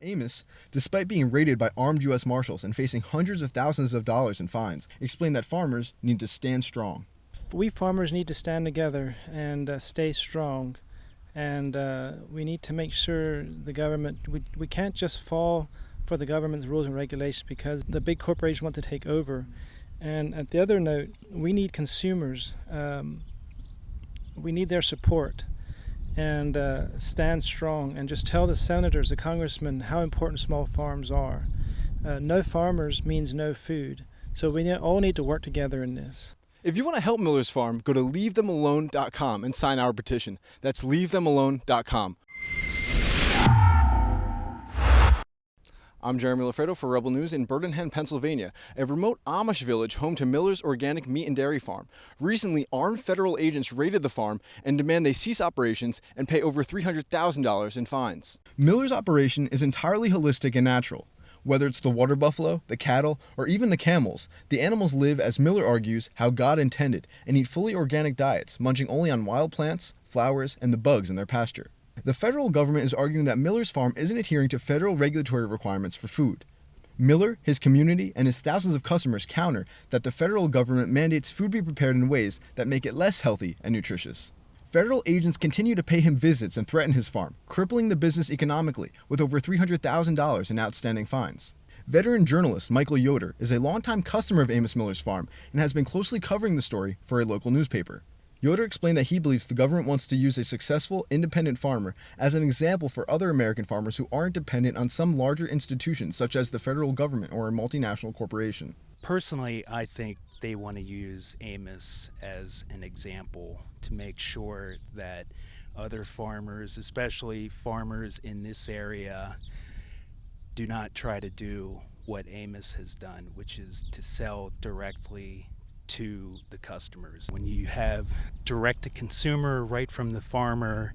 Amos, despite being raided by armed U.S. Marshals and facing hundreds of thousands of dollars in fines, explained that farmers need to stand strong. We farmers need to stand together and stay strong, and we need to make sure the government, we can't just fall for the government's rules and regulations because the big corporations want to take over. And at the other note, we need consumers. We need their support, and stand strong and just tell the senators, the congressmen, how important small farms are. No farmers means no food, so we all need to work together in this. If you want to help Miller's Farm, go to leavethemalone.com and sign our petition. That's leavethemalone.com. I'm Jeremy Loffredo for Rebel News in Birmingham, Pennsylvania, a remote Amish village home to Miller's Organic Meat and Dairy Farm. Recently, armed federal agents raided the farm and demand they cease operations and pay over $300,000 in fines. Miller's operation is entirely holistic and natural. Whether it's the water buffalo, the cattle, or even the camels, the animals live, as Miller argues, how God intended, and eat fully organic diets, munching only on wild plants, flowers, and the bugs in their pasture. The federal government is arguing that Miller's farm isn't adhering to federal regulatory requirements for food. Miller, his community, and his thousands of customers counter that the federal government mandates food be prepared in ways that make it less healthy and nutritious. Federal agents continue to pay him visits and threaten his farm, crippling the business economically with over $300,000 in outstanding fines. Veteran journalist Michael Yoder is a longtime customer of Amos Miller's farm and has been closely covering the story for a local newspaper. Yoder explained that he believes the government wants to use a successful, independent farmer as an example for other American farmers who aren't dependent on some larger institution such as the federal government or a multinational corporation. Personally, I think they want to use Amos as an example to make sure that other farmers, especially farmers in this area, do not try to do what Amos has done, which is to sell directly to the customers. When you have direct to consumer right from the farmer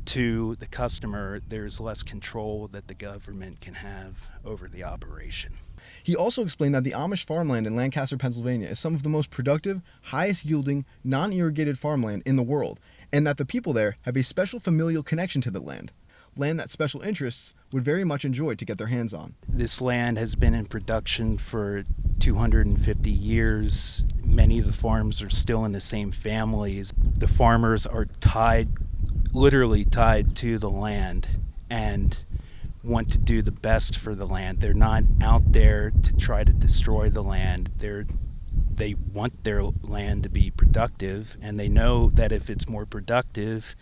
to the customer, there's less control that the government can have over the operation. He also explained that the Amish farmland in Lancaster, Pennsylvania is some of the most productive, highest yielding, non-irrigated farmland in the world, and that the people there have a special familial connection to the land that special interests would very much enjoy to get their hands on. This land has been in production for 250 years. Many of the farms are still in the same families. The farmers are literally tied to the land and want to do the best for the land. They're not out there to try to destroy the land. They want their land to be productive, and they know that if it's more productive,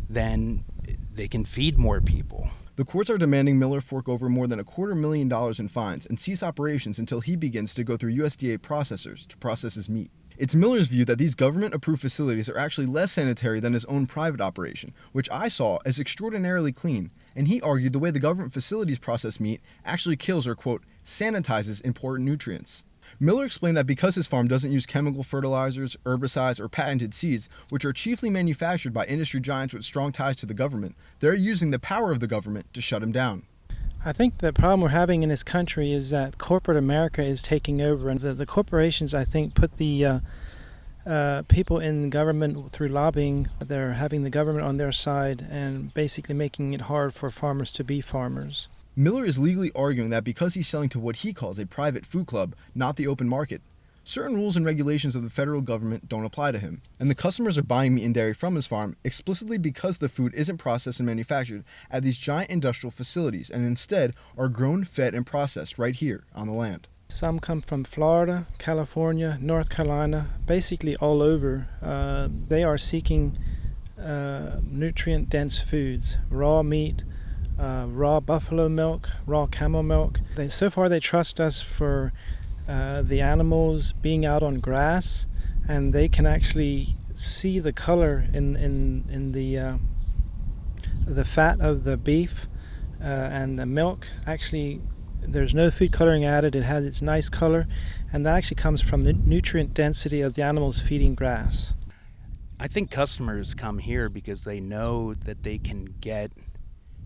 then they can feed more people. The courts are demanding Miller fork over more than $250,000 in fines and cease operations until he begins to go through USDA processors to process his meat. It's Miller's view that these government-approved facilities are actually less sanitary than his own private operation, which I saw as extraordinarily clean, and he argued the way the government facilities process meat actually kills or, quote, sanitizes important nutrients. Miller explained that because his farm doesn't use chemical fertilizers, herbicides, or patented seeds, which are chiefly manufactured by industry giants with strong ties to the government, they're using the power of the government to shut him down. I think the problem we're having in this country is that corporate America is taking over, and the corporations, I think, put the people in government through lobbying. They're having the government on their side and basically making it hard for farmers to be farmers. Miller is legally arguing that because he's selling to what he calls a private food club, not the open market, certain rules and regulations of the federal government don't apply to him, and the customers are buying meat and dairy from his farm explicitly because the food isn't processed and manufactured at these giant industrial facilities and instead are grown, fed, and processed right here on the land. Some come from Florida, California, North Carolina, basically all over. They are seeking nutrient-dense foods, raw meat, raw buffalo milk, raw camel milk. So far they trust us for the animals being out on grass, and they can actually see the color in the fat of the beef and the milk. Actually, there's no food coloring added. It has its nice color, and that actually comes from the nutrient density of the animals feeding grass. I think customers come here because they know that they can get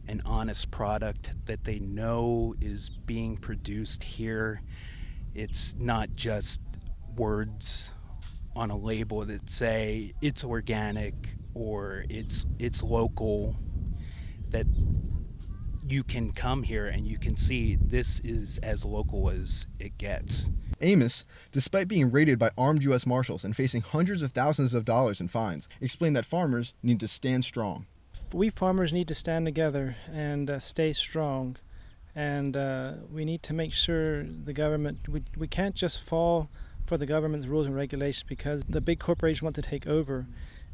an honest product that they know is being produced here. It's not just words on a label that say it's organic or it's local. That you can come here and you can see this is as local as it gets. Amos, despite being raided by armed U.S. Marshals and facing hundreds of thousands of dollars in fines, explained that farmers need to stand strong. We farmers need to stand together and stay strong, and we need to make sure the government, we can't just fall for the government's rules and regulations because the big corporations want to take over.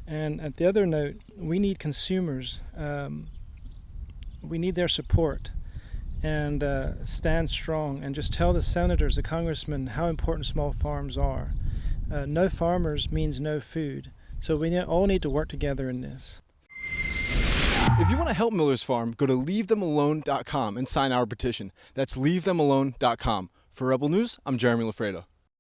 And at the other note, we need consumers. We need their support, and stand strong and just tell the senators, the congressmen, how important small farms are. No farmers means no food, so we all need to work together in this. If you want to help Miller's Farm, go to leavethemalone.com and sign our petition. That's leavethemalone.com. For Rebel News, I'm Jeremy Loffredo.